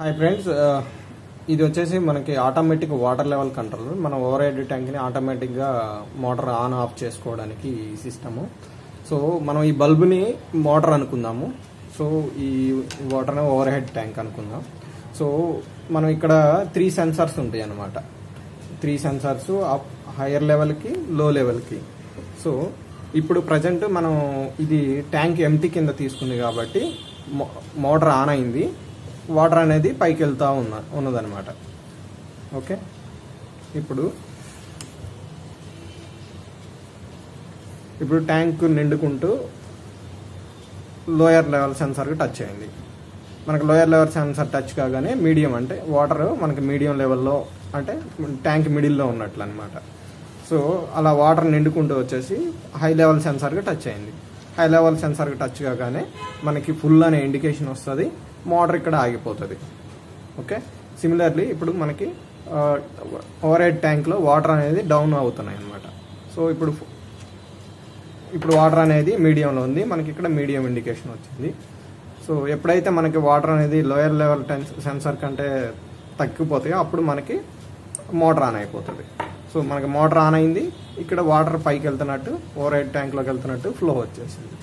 Hi friends, ఇది వచ్చేసి మనకి ఆటోమేటిక్ వాటర్ లెవెల్ కంట్రోల్. మనం ఓవర్ హెడ్ ట్యాంక్ని ఆటోమేటిక్గా మోటార్ ఆన్ ఆఫ్ చేసుకోవడానికి ఈ సిస్టము. సో మనం ఈ బల్బుని మోటార్ అనుకుందాము. సో ఈ వాటర్ని ఓవర్ హెడ్ ట్యాంక్ అనుకుందాం. సో మనం ఇక్కడ 3 సెన్సార్స్ ఉంటాయి అన్నమాట. 3 సెన్సార్స్ హైయర్ లెవెల్కి, లో లెవెల్కి. సో ఇప్పుడు ప్రజెంట్ మనం ఇది ట్యాంక్ ఎంటీ కింద తీసుకుంది కాబట్టి మోటార్ ఆన్ అయింది, వాటర్ అనేది పైకి వెళ్తూ ఉన్నదన్నమాట. ఓకే, ఇప్పుడు ట్యాంక్ నిండుకుంటూ లోయర్ లెవెల్ సెన్సార్కి టచ్ అయింది. మనకు లోయర్ లెవెల్ సెన్సార్ టచ్ కాగానే మీడియం, అంటే వాటర్ మనకి మీడియం లెవెల్లో, అంటే ట్యాంక్ మిడిల్లో ఉన్నట్లు అనమాట. సో అలా వాటర్ నిండుకుంటూ వచ్చేసి హై లెవెల్ సెన్సార్కి టచ్ అయింది. హై లెవెల్ సెన్సార్కి టచ్ కాగానే మనకి ఫుల్ అనే ఇండికేషన్ వస్తుంది, మోటార్ ఇక్కడ ఆగిపోతుంది. ఓకే, సిమిలర్లీ ఇప్పుడు మనకి ఓవర్ హెడ్ ట్యాంక్లో వాటర్ అనేది డౌన్ అవుతున్నాయి అన్నమాట. సో ఇప్పుడు వాటర్ అనేది మీడియంలో ఉంది, మనకి ఇక్కడ మీడియం ఇండికేషన్ వచ్చింది. సో ఎప్పుడైతే మనకి వాటర్ అనేది లోయర్ లెవెల్ సెన్సార్ కంటే తగ్గిపోతాయో అప్పుడు మనకి మోటార్ ఆన్ అయిపోతుంది. సో మనకి మోటార్ ఆన్ అయింది, ఇక్కడ వాటర్ పైకి వెళ్తున్నట్టు, ఓవర్ హెడ్ ట్యాంక్లోకి వెళ్తున్నట్టు ఫ్లో వచ్చేసింది.